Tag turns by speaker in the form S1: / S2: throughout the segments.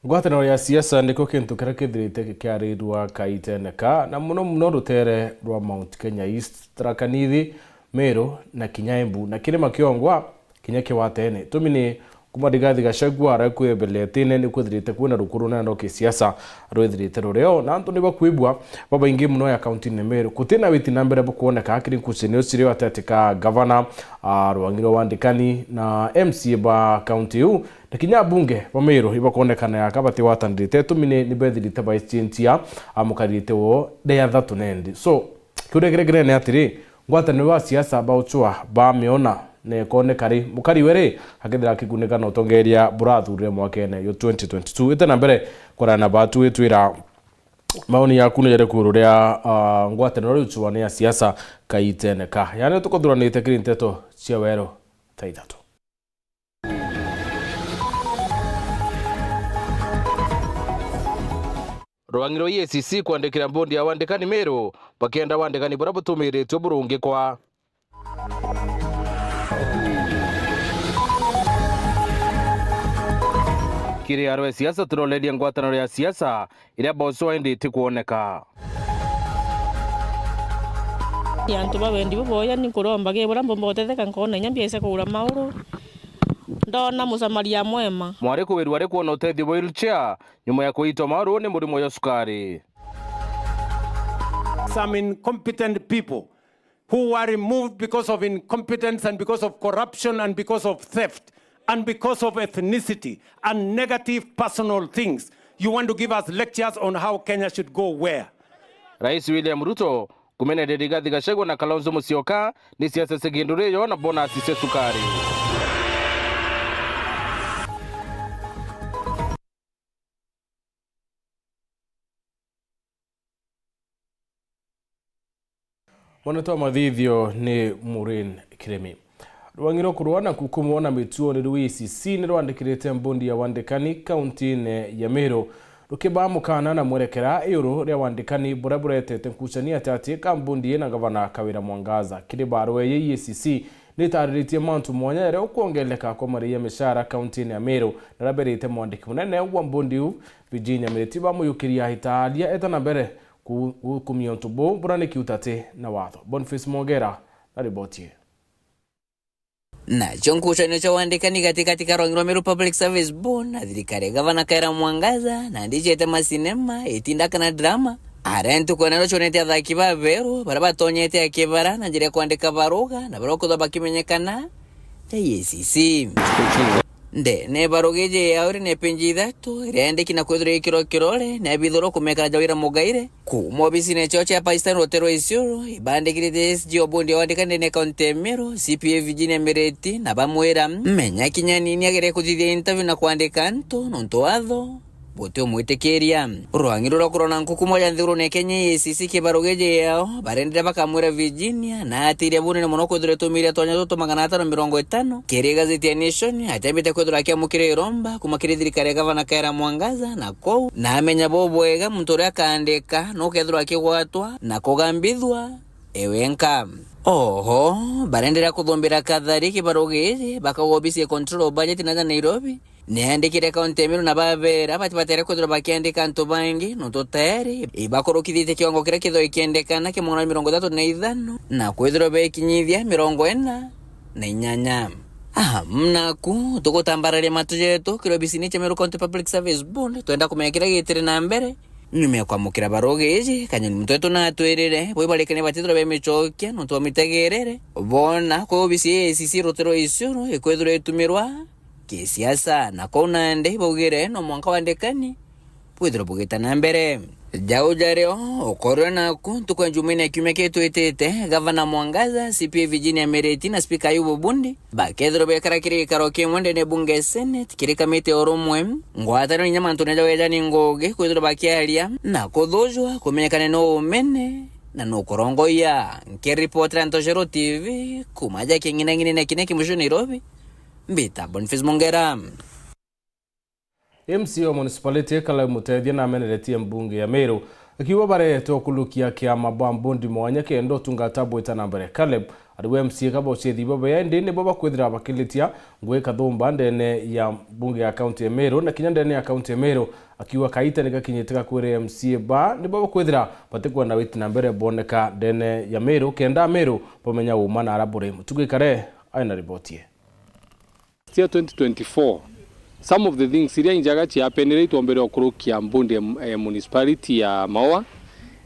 S1: Ngwatanĩro ya siasa nĩko kintu kĩrĩa kĩthirĩte kĩarĩrua kaiteneka na muno rutere rwa Mount Kenya East, Tharaka Nithi, Meru na Kinya Embu na kĩrĩma kĩongwa kinya kĩwatene tumini kuma Rigathi Gachagua arakwĩbelete ni kwĩthirĩte kwĩna rukuru na ndo kĩsiasa rwĩthirĩte rũrĩo na antu nĩba kwĩbua baba ingi muno ya kaunti nĩ Meru kutina witi na mbere bukuoneka akiri nkucini ucirio atetika governor Rwang'iro Wandikani na MC ba kaunti u na kinya bunge ba Meru ibakuonekana ya kabati watandirite tumini nibethirite ba chintia amukarite wo de athatu nendi so kuregere ne atiri ngwatanĩro wa siasa ba uchwa ba meona ne kone kari mukari were hakithira kiguneka no tongeria burathurire mwakene yo 2022 ite na mbere korana batu etwira maoni yaku ne kururia ngwatanĩro uchwa ne siasa kaiteneka yani tukothuranite kirinteto cia wero taithatu Rwang'iro EACC kwandikira mbondi ya Wandikani Meru bakienda Wandikani bura butumiritwe burungi kwa kiri arwe siasa turoledia ngwatanĩro ya siasa iria boso endete kuoneka
S2: yantu babendi boya ni kuromba ge bura mbotetheka nkona nyambiese kugura mauru ndona musamaria mwema
S1: mwari kuwirwa ari kuona utethi wheelchair nyuma ya kuitwa mauru ni murimo ya sukari.
S3: Some incompetent people who were removed because of incompetence and because of corruption and because of theft and because of ethnicity and negative personal things. You want to give us lectures on how Kenya should go where?
S1: Rais William Ruto kumene Rigathi Gachagua na Kalonzo Musyoka ni siasa segindureyo na bona asise sukari. Mwanatoa mathithio ni Maureen Kiremi. Rwang'iro kurwana kukumwona mituo ni EACC ni rwandikirite mbondi ya Wandikani kaunti ne ya Meru rukiba mukana na mwerekera euro ria Wandikani buraburetete nkucania tati ka mbondi na gavana Kawira Mwangaza kiri barwe ya EACC ni tariritie mantu mwanya ere kuongeleka kwa Maria mishara kaunti ne ya Meru na raberite mwandiki munene wa mbondi u Virginia Miritiba muyukiria hitalia etana mbere kumiontubo burane kiutate na watho. Boniface Mogera na riboti.
S4: Na chonkuchanio cha Wandikani katika Rwang'iro Meru Public Service Board na thirikari gavana Kawira Mwangaza na ndichete masinema etindaka na drama arentu kwenero chonete athaki ba Meru bara batonyete akibara na njira kwandika baruga na baroko bakimenyekana ta EACC nde ne barogeje yauri ne penji ithatu rende kina kwithira ikiro kirore ne bithoro kumekana Jawira Mugaire kumo bisine choche ya Pakistan rotero isuro ibandikirite SG obondi Wandikani ne kaunti Meru CPA Virginia Mireti na bamwera menya kinya nini agere kuthithia interview na kwandika nto nonto atho bote omwitekeria Rwang'iro rokorona nkuku moja nthuru ne Kenya EACC kibarogeje yao barendera bakamwera Virginia na atire bunene muno kwithira tumiria tonya toto 550 kiri gazeti ya Nation atembete kwithira kiamukire iromba kumakire thirikari gavana Kawira Mwangaza na kou na amenya bobwega muntu ria kandika no kethira kigwatwa na kugambithwa ewenka oho barendera kuthombera kathari kibarogeje bakagobisi control budget na Nairobi niandikire kaunti Meru na babera batibatere kwithira bakiandika antu bangi nonto tayari ibakorokithite kiwango kira kitho ikiendekana kimona 35 na kwithira bekinyithia 48 mnaku tugutambarania matu yetu kirobisini cha Meru County Public Service Board twenda kumekira gitire na mbere nyume kwa mukira barogeje kanyoni mtoto na atwerere boi balikane batithira bemichokia nonto mitegerere bona ko bisi EACC rotero isuro ekwithira etumirwa kisiasa na kona nde bogire no mwanka Wandikani pwithira bogeta na mbere jau jareo okorwa na kuntu kwa jumene kimeke twetete gavana Mwangaza CPA Virginia Mireti na speaker Ayubu Bundi bakethro bekara kiri karoke mwende ne bunge Senate kiri kamite oromwe ngwatano nyama ntoneja wejani ngoge kwithira bakialia na kodhojwa kumenyekane no umene na no korongoya nke reporter Antojero TV kumaja kingine na kine kimusho Nairobi Mbita Boniface Mogera.
S1: MCO municipality kala mutethia na ameneretie mbunge ya Meru akiwa bareto kulukia kiama bwa mbondi mwanya kendo tungata bwita na mbere Caleb ariwe MCA kabo chethi baba yende ne baba kwethira bakilitia ngwe kathumba ndene ya bunge ya county Meru na kinya ndene ya county Meru akiwa kaita nikakinyiteka kwire MCA ba ne baba kwethira batekwa na witi na mbere boneka ndene ya Meru kenda Meru pomenya uma na arabure tugikare aina ripotie.
S5: Year 2024, some of the things iria injaga chiapenere ituombere okurukia mbundi municipality ya Maua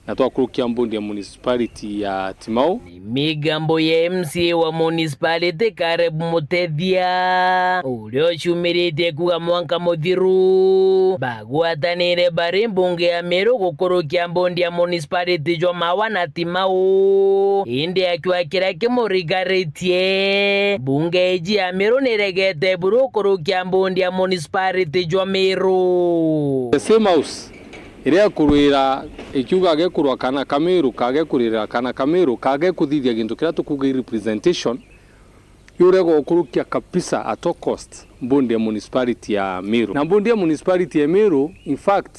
S5: na twakurukia mbundi municipality ya Timau.
S6: Migambo ya MCA wa municipality Caleb Mutethia ulio chumirite kuga mwanka muthiru bagwatanire bari mbunge ya Meru gukurukia mbundi ya municipality jwa Maua na Timau indi akiwa kira kimurigaretie bunge iji ya Meru niregete buru kurukia mbundi ya municipality jwa Meru.
S5: The same house iria kurwira ikiuga ge kurwa kana Kameru kage kurira kana Kameru kage kuthithia gintu kira tukuga representation yurego kurukia kabisa at all cost mbundi ya municipality ya Meru na mbundi ya municipality ya Meru in fact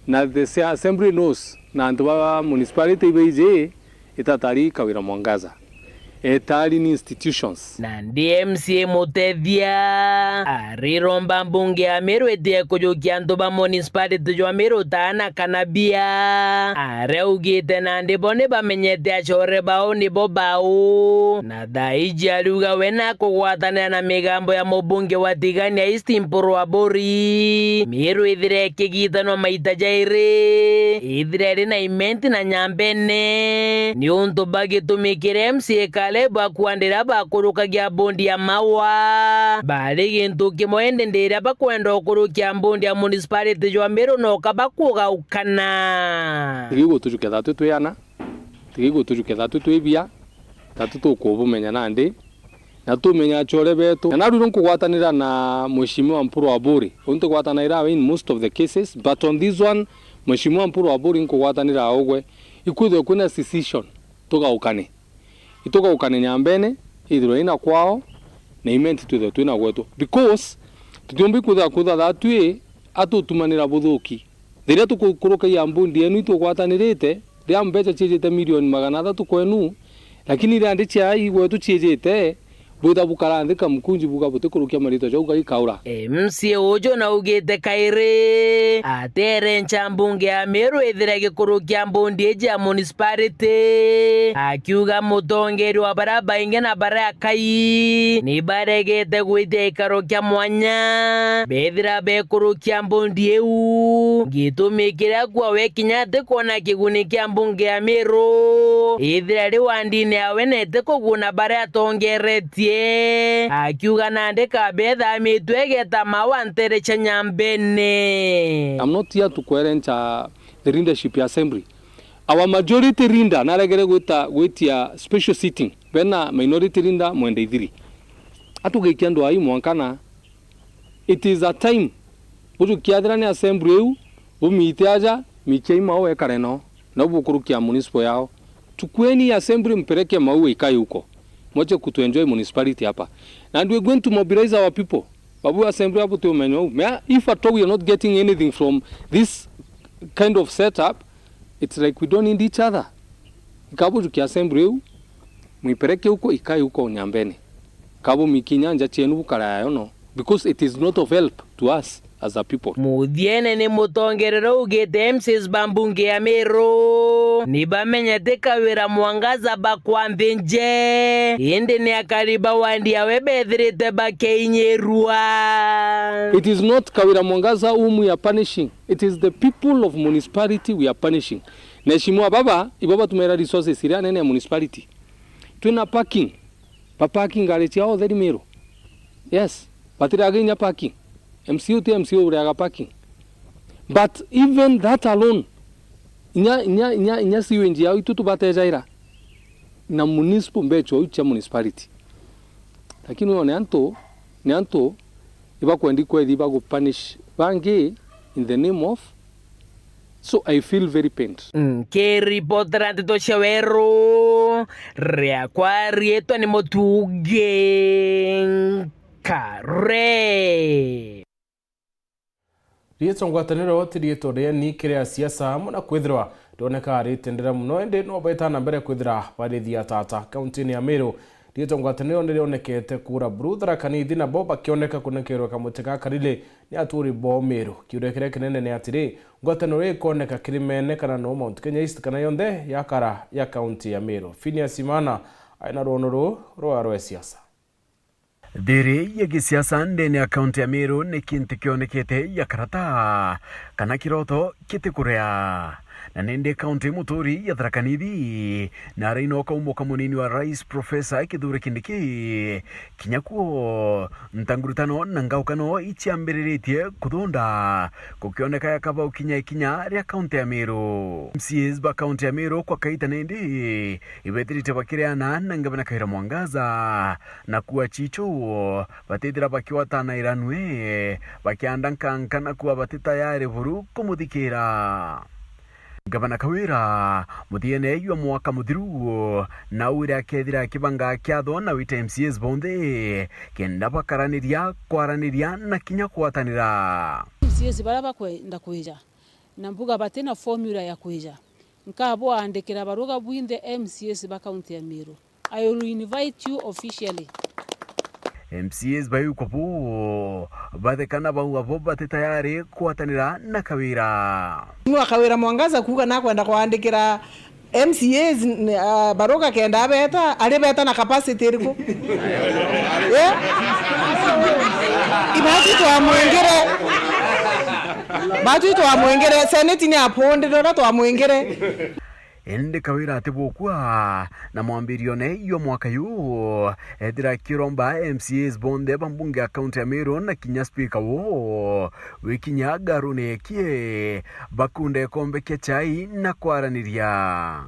S5: na the assembly knows na ndwa municipality ibeje itatari kawira mwangaza etali ni institutions
S6: na DMCA Mutethia ariromba mbunge ya Meru ete kujukia ndoba municipality jwa Meru tana kanabia areugite na ndibone bamenyete achore bao nibo bao na daiji aluga wena kugwatanira na migambo ya mubunge wa Tigania East Mpuru wa Bori Meru ithire kigitano maita jaire ithire na imenti na nyambene ni unto bagitumikire MCA Caleb akuandira bakurukagia bondi ya Maua bali gintu kimwende ndira bakwenda okurukia bondi ya municipality jwa Meru no kabakuga ukana
S5: tigigo tujuke thatu tuyana tigigo tujuke thatu twibia thatu tukubumenya nandi na tumenya chore betu na ndu nkugwatanira na mheshimiwa Mpuru wa Bori untu gwatanira in most of the cases but on this one mheshimiwa Mpuru wa Bori nkugwatanira ogwe ikuthwe kuna decision tugaukane itoka ukane nyambene ithiro ina kwao na imenti tuthe twina gwetu because tutombi kutha thatwe atutumanira buthuki thiria tukukuruka ya mbundi enu itugwatanirite ria mbeca chijite milioni 300 kwenu lakini ria ndi chia igwetu chijite butha bukarandika mkunji buga butikurukia marito jauga ikaura
S6: MCA ujo na ugite kaire atere nchambunge ya Meru ithira gikurukia mbundi eji ya municipality akiuga mutongeri wa baraba inge na bara kai ni baregete gwite ikarukia mwanya bethira bekurukia mbundi eu gitumikira kwa wekinyate kona kiguni kia mbunge ya Meru ithira riwandine awenete kuguna bara tongereti akiuga nande kabetha mitwegeta mawantere chanyambene.
S5: I'm not here to challenge the leadership assembly. Our majority rinda naregere gwitia special sitting bena minority rinda mwende ithiri atugikia ndo ai mwankana it is a time buju kiathira ni assembly eu umite aja mikei mawe ekareno na bukurukia municipal yao tukweni assembly mpeleke mawe ikai huko moche kutu enjoy municipality hapa and we are going to mobilize our people babu assembly hapo tu menyo if at all we are not getting anything from this kind of setup it's like we don't need each other ikabu tuki assembly mwipeleke huko ikai huko nyambene kabu mikinyanja chenu bukara no because it is not of help to us as a people.
S6: Muthiene ni mutongerero ugite MCs bambunge ya Meru ni bamenyete kawira mwangaza bakwambinje indi ni akariba wandi awe bethirite bakeinyerua.
S5: It is not kawira mwangaza we are punishing, it is the people of municipality we are punishing. Neshimwa baba ibaba tumera resources iria nene ya municipality tuna parking parking garage yao theri Meru yes batiraginya parking MCU uriaga parking but even that alone inya siwe njia itu tubatejaira na municipal mbecho ucha municipality lakini one ni anto iba kwendikwa iba go punish bangi in the name of so I feel very pained.
S6: Ke reporter to Shawero rea kwa rieto ni motuge kare
S1: Rieto ngwataniro rieto ria ni kiria siasa muna kwithirwa ndoneka aritendera muno ende no baitana mbere kwithira barithia tata kaunti ya Meru rito ngwataniro nirionekete kura bruther kanithi na boba kioneka kunekerwa kamuteka karile ni aturi bo Meru kiurekere kinene ni atiri ngwataniro ikoneka kirimene kana no Mount Kenya East kana yonde yakara ya kaunti ya Meru. Phineas Imana aina ronoro roa siasa
S7: Dere ya gisiasa ndene ya kaunti ya Meru ni kinti kionekete ya karata kana kiroto kiti kurea na nende kaunti muturi ya Tharaka Nithi na reinoka umoka munini wa rais Profesa Kithure Kindiki kinyakuo ntangurutano na ngaukano ichiambiriretie kuthonda kukioneka ya kaba ikinya ria kaunti ya Meru. MCAs ba kaunti ya Meru kwa kaita nende ibetirite bakireana na ngabana Kaira Mwangaza na kuwa chicho batithira bakiwatana iranwe bakiandankankana kuwa batitayari buru kumuthikira. Gavana Kawira muthiene yua mwaka muthiru na ura kethira kibanga kiatho na wita MCAs bonde kenda bakaraniria kwaraniria na kinya kwatanira.
S8: MCAs baraba kwenda kwija na mbuga batena formula ya kwija nkabo andikira baruga bwinde MCAs ba kaunti ya Meru. I will invite you officially.
S7: MCAs bayu kopo bathekana bau abo batitayari kwatanira na Kawira.
S9: Nwa Kawira Mwangaza kuga na kwenda kuandikira MCAs baroga kenda abeta ali beta na capacity riko ibati to amwengere senate ni aponde ndo to amwengere
S7: ende Kawira atibukwa na mwambirio ne iyo mwaka yu edira kiromba MCAs bonde bambunge account ya Meru na kinya speaker wo wikinya garune kie bakunde kombe kechai na kwaraniria.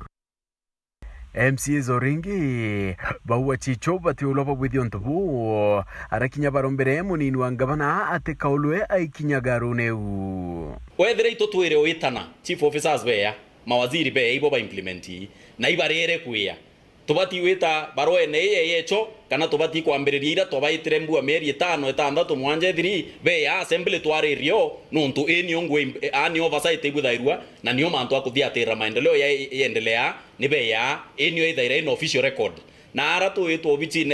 S7: MCAs oringi bawa chicho batiuloba bwithiontubu arakinya barombere munini wa gavana ate kaulwe aikinya garune u
S10: wethire itotwire uitana chief officers beya mawaziri be ibo ba implementi na ibarere kuya tubati wita baroe ne yecho kana tubati kwambiriria ira tobaitire mbua meri 5 6 mwanje 3 be ya assembly tware rio nuntu enio ngwe ani oversight ibuthairwa na nio mantu akuthia atira maendeleo yendelea ni be ya enio ithaire in official record na ara tuitwo bichi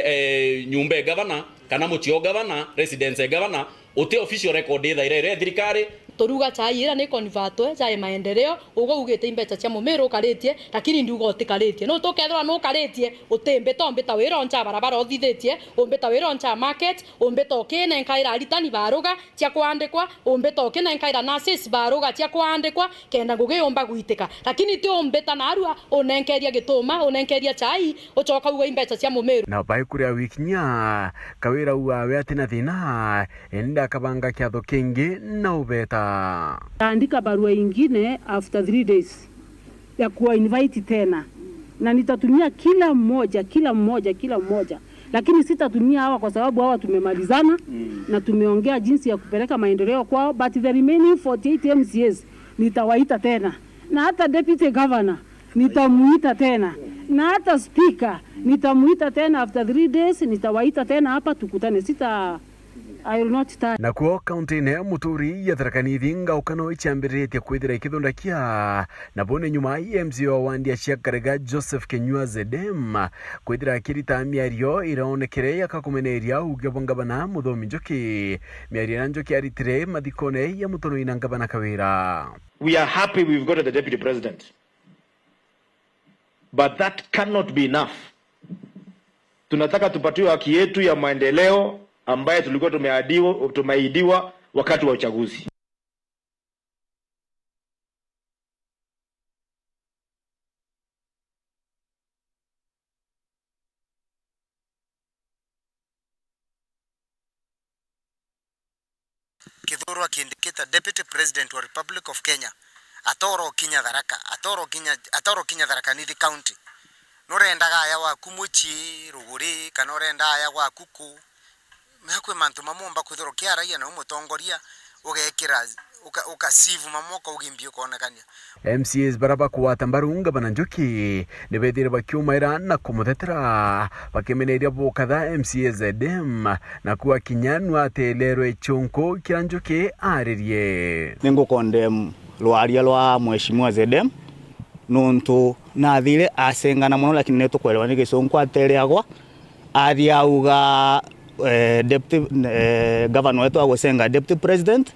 S10: nyumbe governor kana muchio governor residence governor uti official record ithaire thirikari
S11: toruga chaira ni convertwe chai maendeleo ugo ugite imbecha cia Mumeru karitie lakini ndiugo utikaritie no tokethwa no karitie utembe tombeta wira oncha barabara othithitie umbeta wira oncha market umbeta okene nkaira aritani baruga cia kwandikwa umbeta okene nkaira nurses baruga cia kwandikwa kenda ngugiumba guitika lakini ti umbeta narua unenkeria gituma unenkeria chai uchoka ugo imbecha cia Mumeru
S7: na bai kuria wikinya Kawira uawe atina thina enda kabanga kiatho kingi na ubeta
S8: andika barua ingine after 3 days ya kuwa invite tena na nitatumia kila mmoja lakini sitatumia hawa kwa sababu hawa tumemalizana na tumeongea jinsi ya kupeleka maendeleo kwao, but the remaining 48 MCAs nitawaita tena na hata deputy governor nitamuita tena na hata speaker nitamuita tena after 3 days nitawaita tena hapa tukutane. I will not start.
S7: Na kuo kaunti ne muturi ya Tharaka Nithi ngaukano ichiambiritie kwithira ikithonda kia na bone nyuma MCO wandia cia Karega Joseph Kenyua Zedem kwithira kirita miario iraonekere yakakumeneria uge bongabana Muthomi Njoki miario Njoki aritire mathikone ya mutono ina ngabana Kawira.
S12: We are happy we've got the deputy president, but that cannot be enough. Tunataka tupatiwe haki yetu ya maendeleo ambaye tulikuwa tumeidiwa wakati wa uchaguzi.
S13: Kithure akiindikita deputy president wa Republic of Kenya atoro kinya Tharaka Nithi county norendaga aya wa kumuchi ruguri kana orenda aya wa kuku mekwe mantu mamomba kwithoro kia raia na umutongoria ugekira ukasivu mamoka ugimbio konekania.
S7: MCAs baraba kuwata mbarunga bana Njoki nibethire bakiumaira na kumuthetera bakimeneria bokatha MCAs Zedem na kuwa kinyanwa telerwe chonko kia Njoki aririe
S14: ningo condemn lwaria lwa mheshimiwa Zedem nonto na thire asengana muno lakini neto kwelewa ni Gicungu atereagwa ariauga deputy governor wetu agosenga deputy president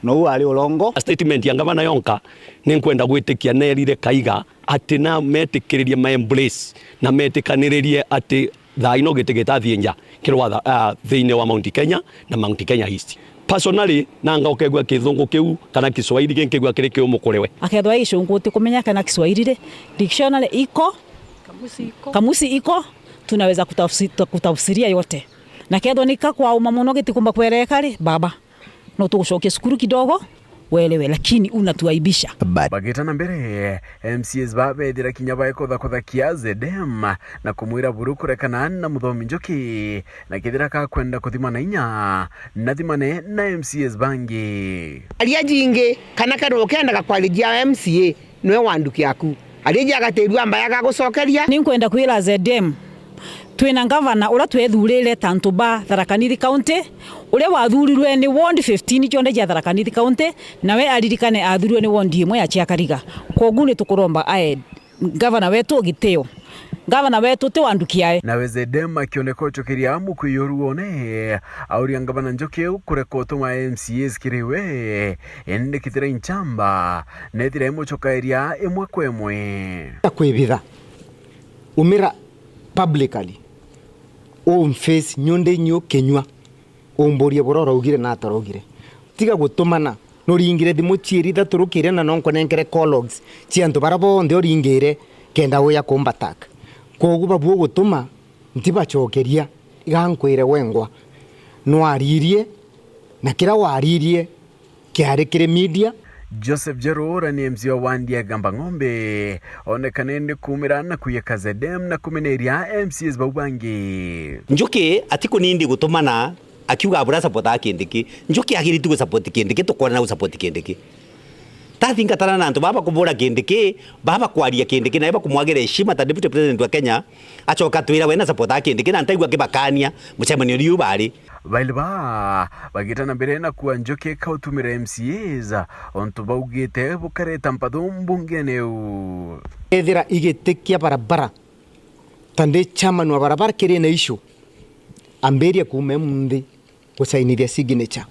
S14: no ari olongo
S15: statement ya gavana Yonka ni kwenda gwitikia nerire Kaiga ati na metikiririe ma embrace na metikanirie ati thaino gitigita thienja kirwa thiine wa Mount Kenya na Mount Kenya East. Personally nanga ukegwa kithungu kiu kana Kiswahili genkegwa kiri kiu mukorewe
S16: akethwa Gicungu tikumenya kana Kiswahili dictionary iko kamusi iko tunaweza kutafsiria yote na kethwa nika kwa uma muno gitikumba kwereka ri baba no tugucokia cukuru kidogo welewe lakini unatuaibisha.
S7: Bagitana mbere MCS babethira kinya baekotha kuthakia ZDM na kumwira buru kurekana na Muthomi Njoki na kithira ka kwenda kuthimana inya na thimane na MCS bangi
S17: aria jingi kana karo kenda gakwarijia MCA nwe wanduki yaku aria agaterua mbaya gagucokeria
S16: ni kwenda kwira ZDM twina gavana ura twethurire Tantuba Tharaka Nithi County ure wathurirwe ni ward 15 kionde ja Tharaka Nithi County nawe aririkane athurirwe ni ward imwe ya Chiakariga kogu ni tukuromba ae gavana wetu giteo gavana wetu te wandukiae
S7: nawe ZDM akioneka chokeria mukuyoru one auria gavana Njoki kureko tuma MCAs kiriwe ende kitira inchamba netira imuchokaeria imwe kwemwe
S17: kwibitha umira publicly face nyonde nyo kenywa omborie bororo ugire na atarogire tiga gutumana no ringire thimu chieri taturukire na nonko nenkere collogs chianto barabo ndio ringire kenda oya combatak kogu babu gutuma ntibachokeria igankwire wengwa no aririe na kira waririe kiare kire media
S7: Joseph Jerora ni MC wa Wandia Gamba Ng'ombe onekanende kumirana kuyeka ZDM na kumeneria MCS baubangi
S18: Njoki atiko nindi gutumana akiuga abura support akindiki Njoki agiritu go support kindiki tukona na support kindiki tathinga tarana antu baba kubura kindiki baba kwaria kindiki na baba kumwagira heshima ta deputy president wa Kenya achoka twira wena support akindiki na ntaigwa kibakania mucemanio riu bari
S7: bailba bagitana mbere na kuwa Njoki kautumira MCAs onto baugite bukareta mpadumbu ngeneu
S17: ethira igitikia barabara tande chairman wa barabara kire na issue amberia kume mundi gusainithia signature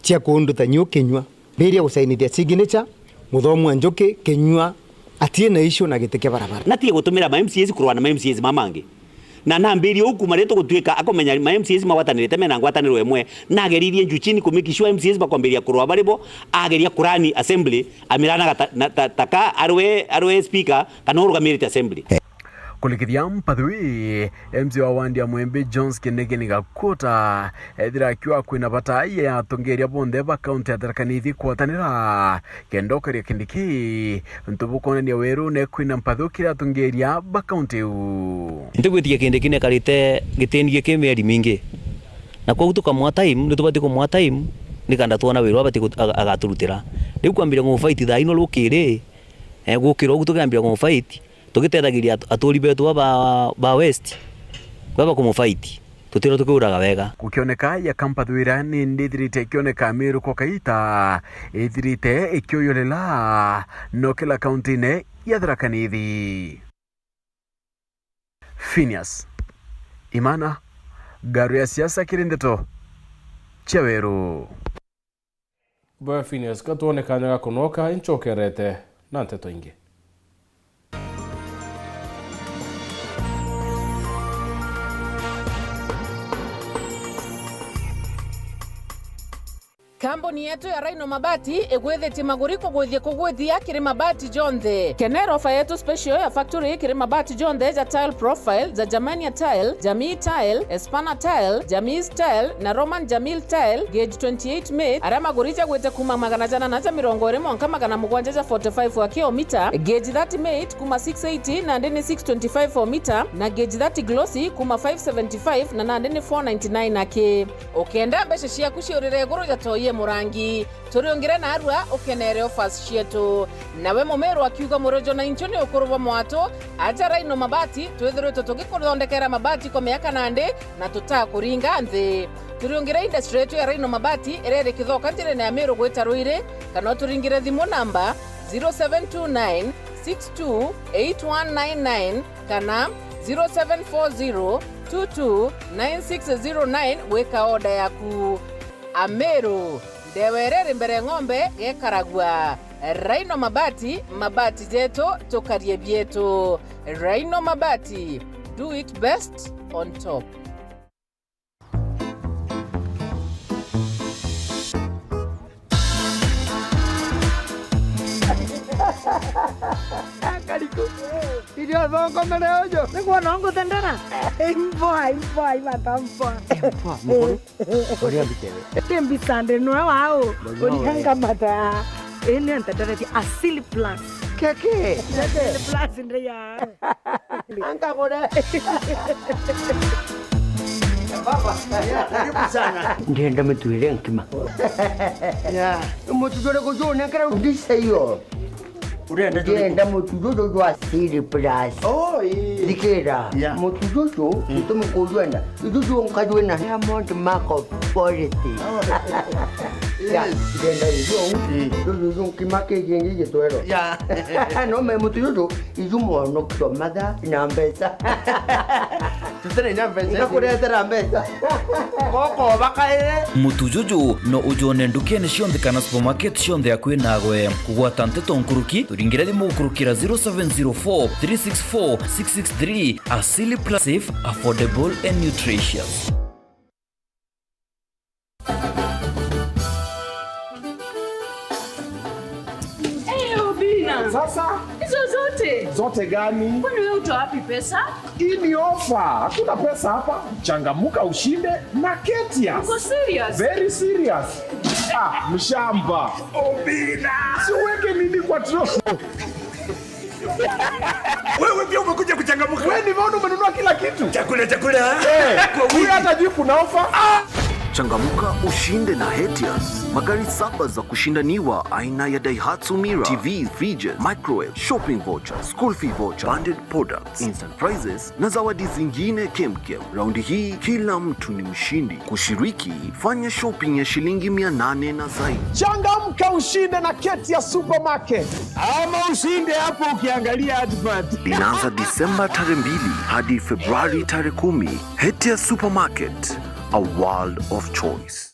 S17: chia kundu ta nyo Kenywa beria gusainithia signature Muthomi Njoki Kenywa atie na issue na gitikia barabara
S18: natie gutumira ma MCAs kurwana ma MCAs mamangi na nambiri huku mareto gutwika akomenya ma MCAs mawatanirite mena ngwataniro emwe na ageririe njuchini kumikishwa MCAs bakwamberia kurwa baribo ageria kurani assembly amirana taka arwe speaker kana urugamirite assembly
S7: kulikithia mpadhui MC wa Wandia Mwembe Jones Kinege ni gakota ethira akiwa kwina batai ya tongeria bonde ba county ya Tharaka Nithi kwatanira kendokeria kindiki ntubukone ni weru ne kwina mpadhu kira tongeria ba county u
S19: ndigwitie kindiki ne karite gitendie kemeri mingi na kwa gutuka mwa time nitubati ko mwa time nikanda tuona wiru abati agaturutira riu kwambira ngo fight thaino rukire gukiro gutukambira ngo fight tugitedagiria aturi betu ba west baba kumufight tutiro tukuraga wega
S7: kukioneka ya kampadwira ni ndithirite kioneka miru kwa kaita ithirite ikioyolela no kila county ne ya Tharaka Nithi. Phineas Imana garu ya siasa kirindeto Chaweru
S1: Boya Phineas katuonekana gakunoka inchokerete na nteto ingi
S20: Kambuni yetu ya Rhino Mabati egwethete maguriko gwithie kugwithia kiri mabati jonthe. Kenero ofa yetu special ya factory kiri mabati jonthe ja tile profile za Germania tile, Jamii tile, Espana tile, Jamii tile na Roman Jamil tile gauge 28 made ara maguricha gwete kuma magana jana na ja mirongo ire monka magana mugwanja ja 45 wa kilomita, gauge 30 made kuma 680 na ndene 625 for meter na gauge 30 glossy kuma 575 na ndene 499 nake. Okenda mbeshe cia kuciurire guru ja toye murangi turiongire na arua ukenere offers cietu nawe mumero akiuga murojo na inchoni ukuruba mwato aja Rhino Mabati twethire tutugikuthondekera mabati kwa miaka nande na tutakuringa nthi turiongire industry yetu ya Rhino Mabati erere kithoka ntire na amero gweta ruire kana turingire thimu namba 0729 628199 kana 0740229609 weka oda yaku. Ameru ndewerere mbere ng'ombe gekaragwa. Rhino Mabati, mabati zetu tokarie bietu. Rhino Mabati, do it best on top.
S21: Kariku. Video bongo mereojo. Nikuwa nongo tendera. Imboa matamboa.
S22: Mukuru. Oria bitewe.
S21: Tembi sande no wao. Orihanga mata. Ene antadara di Asili Plus.
S22: Keke.
S21: Asili Plus ndia.
S22: Anka kore.
S21: Baba, karibu sana.
S22: Ndienda mtuile nkima. Ya, mutujore kujone kara udisa hiyo. Ndienda mutujojo jwa Asili Plus. Oh,
S21: Dikera. Mutujojo itume kujwenda. Ijujo nkajwena Diamond Mark of Quality. Ya, ndienda hiyo. Jojo nkimake gengi jetwero. Ya. No me mutujojo ijumo no ktomada inambeza.
S22: Tutene inambeza.
S21: Ngakuretera mbeza. Koko bakae.
S23: Mutujuju no ujone ndukene shionde kana supermarket shionde yakwe nagwe kugwata nteto nkuruki turingira dimu kurukira 0704 364 663. Asili Plus, safe, affordable and nutritious.
S24: Sasa
S21: hizo
S24: zote gani?
S21: Kwani wewe utoa wapi pesa?
S24: Hii ni ofa. Hakuna pesa hapa. Changamuka ushinde na Ketias.
S21: Uko serious?
S24: Very serious. Mshamba. Obina. Siweke nini kwa troso. Wewe pia umekuja kuchangamuka. Wewe ni mbona umenunua kila kitu? Chakula. Kwa huyu hata juu kuna ofa.
S7: Changamuka ushinde na Hetias. Magari 7 za kushindaniwa aina ya Daihatsu Mira, TV, fridges, microwave, shopping voucher, school fee voucher, bundled products, instant prizes na zawadi zingine kemkem. Raundi hii kila mtu ni mshindi. Kushiriki, fanya shopping ya shilingi 800 na zaidi.
S24: Changamka ushinde na Ketias Supermarket. Ama ushinde hapo ukiangalia advert.
S7: Inaanza Disemba tarehe 2 hadi Februari tarehe 10. Hetias Supermarket, a world of choice.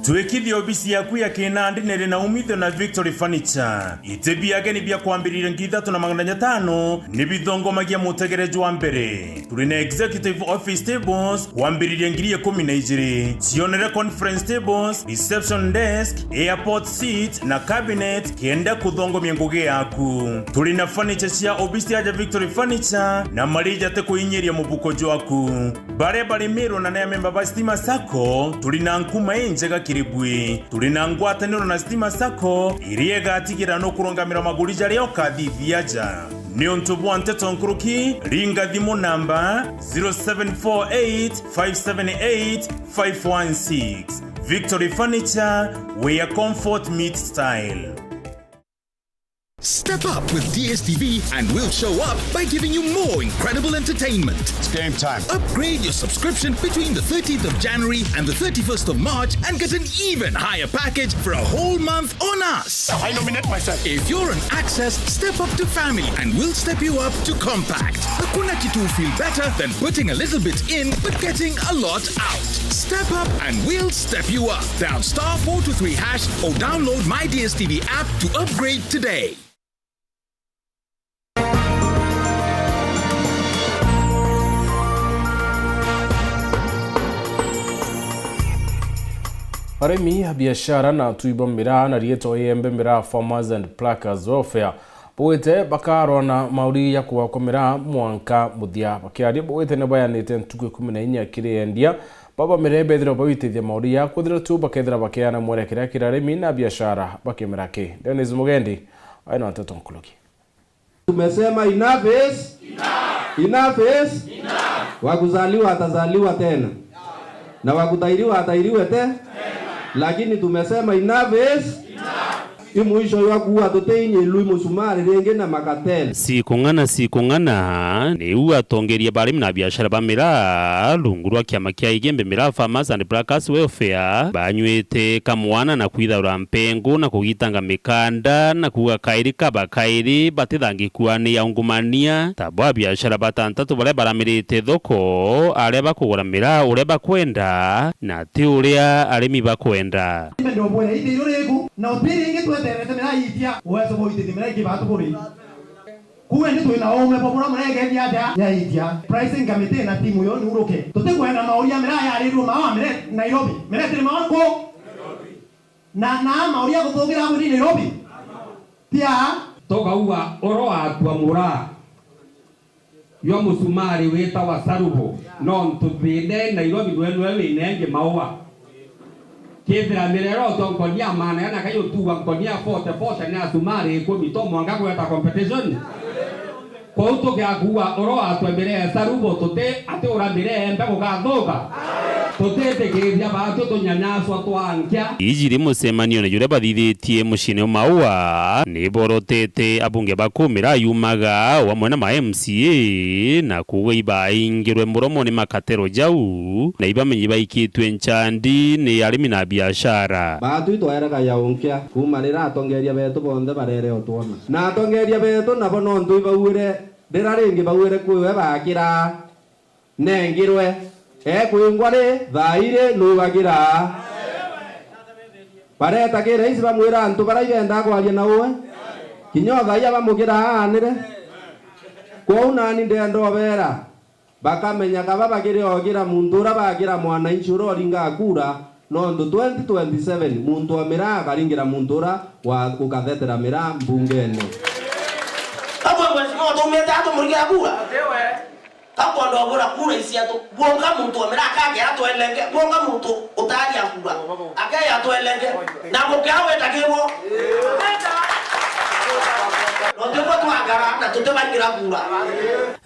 S25: Twekithia obisi yaku ya Kinandi nere na umithio na Victory Furniture. Itebi yake ni bia kwambirira ngithatu na 500 ni bithongomagia mutegerejo wa mbere. Turi na executive office tables kwambirira ngiri 12. Cionere conference tables, reception desk, airport seat na cabinet kenda kuthongomia ngugi yaku. Turi na furniture cia obisi ya Victory Furniture na marija te kuinyeria mubuko jwaku. Bare mero na ya member ba Stima Sacco turi na nkuma enjega kiribwi. Turi na ngwataniro na Stima Sacco iriega atigira no kurongamira maguri jari okadithiaja. Nionto bwante tonkuruki ringa thimo namba 0748578516. Victory Furniture, where comfort meets style.
S26: Step up with DSTV and we'll show up by giving you more incredible entertainment.
S24: It's game time.
S26: Upgrade your subscription between the 13th of January and the 31st of March and get an even higher package for a whole month on us.
S24: I nominate myself.
S26: If you're on Access, step up to Family and we'll step you up to Compact. Hakuna kitu feel better than putting a little bit in but getting a lot out. Step up and we'll step you up. Dial *423# or download my DSTV app to upgrade today.
S1: Arimi biashara na tuibombira na rieto yembembira Farmers and Pluckers Welfare boete bakarona mauri ya kuwakomera mwanka muthia bakiari boete ne bayanite ntuku 14 kiriendia baba mirebe thiro bawitithia mauri ya kuthira tu bakethira bakiana mwerekera kirarimi na biashara bakemerake. Dennis Mugendi aina watoto nkuluki.
S27: Tumesema enough is enough. Wakuzaliwa atazaliwa tena na wakutairiwa atairiwe tena. Lakini tumesema enough is imwisho yakuwa tuteinye lui musumari renge na makateli
S15: sikung'ana niu atongeria barimi na biashara bamira rungu rwa kiama kia igembe mira Farmers and Blackers Welfare banywete kamwana na kwithaura mpengo na kugitanga mikanda na kuga kairi kaba kairi batithangikua ni aungumania tabwa biashara batantatu bare baramirite thoko areba kugura mira ureba kwenda na ti uria arimi bakwenda
S2: ndio bwana ide yoreku na opiringe tweterete mira itia uwezo boite mira ikibatu buri kuwe ndi twina omwe popura murege ndiata ya itia pricing committee na timu yo nuruke tutekwenda mauria mira ya riru mawa mire Nairobi mire tiri mawa ko na mauria guthugira buri Nairobi pia
S27: toka uwa oro atwa mura yo musumari weta wa sarubo non tubinde Nairobi dwenwe winenge mawa kethira mirero tonkonia mana yana kayo tuwa konia forte na sumari ko mitomo anga kweta competition kwa utoke akuwa oro atwembere sarubo tote ate orambere mbego gathoka totete kethia batu tunyanyaswa twankia
S15: ijiri musemanio na jure bathithitie mucine maua ni borotete abunge bakumira yumaga wamwe na ma MCA na kuwe ibaingirwe muromo ni makatero jau na ibamenyi baikitwe nchandi ni arimi na biashara
S27: batu itwaeraga yaunkia kumarira atongeria betu bonde barere otwona na atongeria betu nabo nontu ibawire ndiraringi bawire kuwe bakira nengirwe kwingwa ri thaire nugagira bareta kire isi bamwira antu baraigenda kwaria na uwe kinyo thaia bamukira anire kwa unani ndendo bera bakamenya kaba bagire ogira muntu ura bagira mwana inchuro oringa kura nondu 2027 muntu amira akaringira muntu ura wa ukathetera mira mbungene
S3: abo bwe tumeta tumurigira kura kako ndo bora kura isi ato bonga muntu amira akagera to elenge bonga muntu utari akura akaya to elenge na mukawe takebo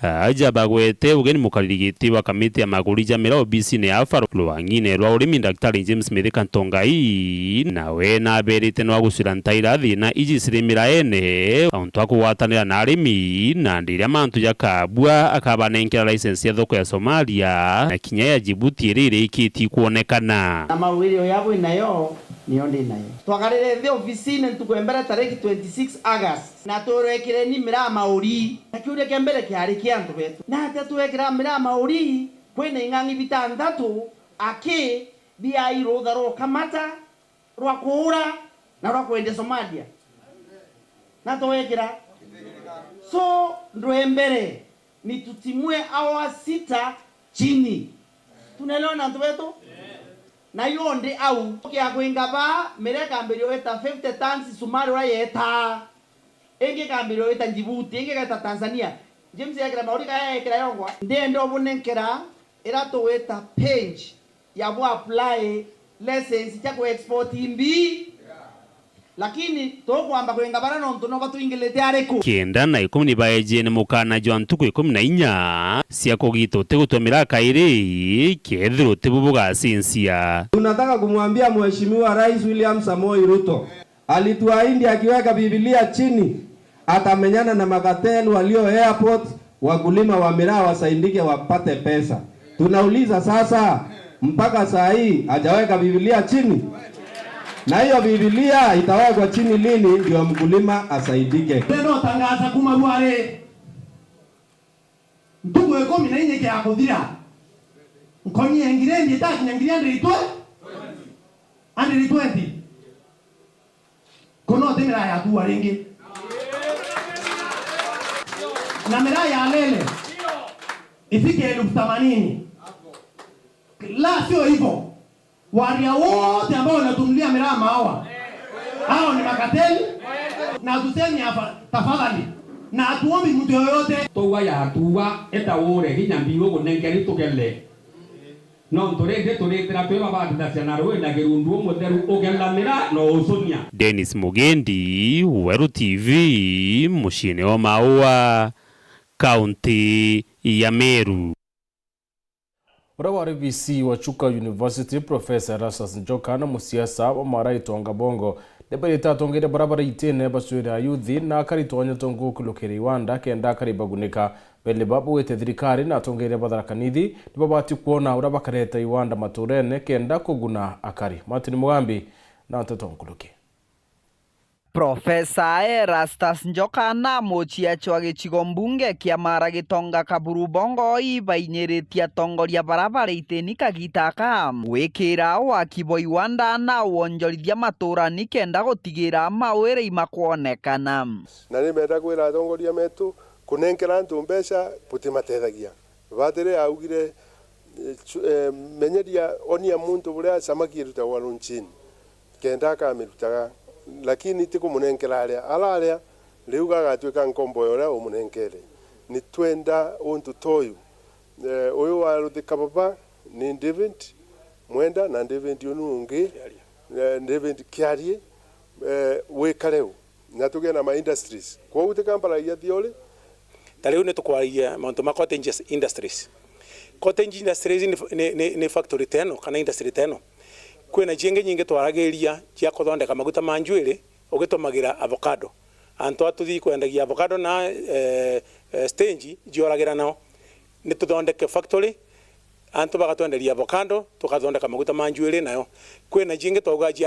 S15: aja bagwete ugeni mukaririgiti wa kamiti ya maguri jamira OBC ne afaro rwangine rwa urimi Dr. James Smith Kantongai nawe na berite no agusira ntaira thina ijisirimira ene auntu akuwatanira na arimi na ndiria mantu yakabwa akabanenkera license ya thoko ya Somalia na kinya ya Djibouti riri ikiti kuonekana
S2: na mawilio yabo inayo nionde nayo twagarire the office tukwembera tariki 26 August na turekire ni mira mauri akiure kembere kiari kiantu betu na hata tuwekira mira mauri kwene ingangi bitandatu ake bia irotha ro kamata rwa kuura na rwa kwende Somalia na tuwekira so ndwembere ni tutimue awa sita chini tunaelewa na ntu betu na yonde au kia kwinga ba mereka mbere weta 50 tons sumari wa yeta enge kambere weta Djibouti enge kata Tanzania James yakira maurika yakira yongwa ndendo bunenkera era to weta page ya bo apply license cha ku export imbi lakini to kwamba kwenga bara nonto no batuingilete areko
S15: kenda na 10 baejene mukana jwa ntuku 14 sia kogito tegutwemira kairi kethiro tebubuga sinsia.
S27: Tunataka kumwambia Mheshimiwa Rais William Samoei Ruto alituahidi akiweka Biblia chini atamenyana na makateli walio airport, wakulima wa miraa wasaidike wapate pesa. Tunauliza sasa, mpaka saa hii hajaweka Biblia chini? Na hiyo Biblia itawekwa chini lini ndio mkulima asaidike?
S2: Neno tangaza kuma bware ndugu eko mina inye kia kuthira nkonyi engire ndi ta kinyangiria ndi 20 kono temera ya tu waringi na mera ya lele ifike 80,000 la sio hivyo. Waria wote ambao wanatumlia miraa mawa hao ni makateli na tusemi hapa tafadhali na atuombi mtu yoyote
S27: towa ya tuwa eta ore hinyambiwo kunengeri tugele no ntorende turetera tweba badindacia na rwe na gerundu mutheru ugelamira no usunia.
S15: Dennis Mugendi, Weru TV, mucine wa Maua, kaunti ya Meru.
S1: Urawa RBC wa Chuka University Professor Erastus Njoka na musiasa wa Marai Tonga Bongo Debarita tongere barabara itene baswira yuthi na karitonya tongo kulokere Iwanda kenda karibagunika bele babu wete thirikari na tongere Tharaka-Nithi nibabati kuona ura bakareta Iwanda maturene kenda kuguna akari. Martin Mugambi na totonkuloke.
S4: Profesa Erastus Njoka na mochiacho agĩcigo mbunge kia Mara Gitonga Kaburu Bongo ibainyĩrĩtia tongoria barabara iteni kagitaka wĩkĩra wakibo Iwanda na wonjorithia matũra kenda gũtigĩra mawĩra imakuonekana.
S5: Na nĩ menda kwĩra atongoria metu kunengera antu mbeca gũtimateithagia. Batĩrĩ augire menyeria onia muntu buria samaki rutagwa runchini kenda kamirutaga lakini tiko munenkera aria riu gagatwika nkombo yora umunenkere ni twenda untu toyu uyu wa ruthika baba ni David Mwenda na David unungi David Kiarie wekareu na tugena ma industries kwa utika Kampala ya thiole
S6: tariu ne tukwaria mauntu ma cottage industries. Cottage industries ni factory teno kana industry teno kwena jenge nyinge twarageria cia kuthondeka maguta ma njwiri ugitumagira avocado anto atuthi kwendagia avocado na stage jioragira nao ni tuthondeke factory anto bagatwenderia avocado tukathondeka maguta ma njwiri nayo kwena jinge twaugaji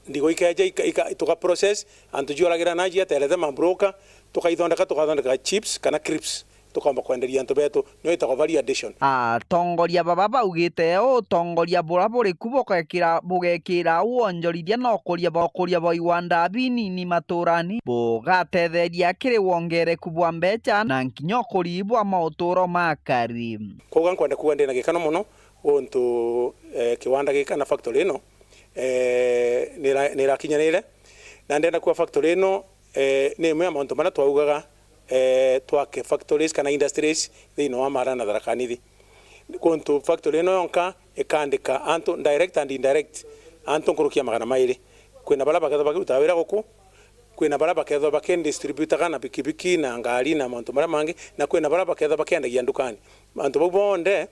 S6: ndigo ikeja tuka process anto jioragira na jia telete mambroka tukathondeka chips kana crisps tukamba kwenderia antu betu no itako value addition.
S4: Tongoria baba baugite tongoria bora bore bugekira wonjorithia no kuria bo Iwanda binini maturani bugatetheria kiri wongereku bwa mbeca na nkinyo kuribwa mauturo makari.
S6: Koga nkwenda kuwa ndina gikano muno untu kiwanda gikana factory ino nirakinyanire na ndenda kuwa factory ino ni mwe amonto mana twaugaga twake factories kana industries thino wa Mara na Tharaka-Nithi kuntu factory no yonka ikandika anto direct and indirect anto nkurukia magana mairi kwina bala baketho bakiruta wira guku kwina bala baketho bakendistributor kana pikipiki na ngari na mantu mara mangi na kwina bala baketho bakendagia ndukani anto babonde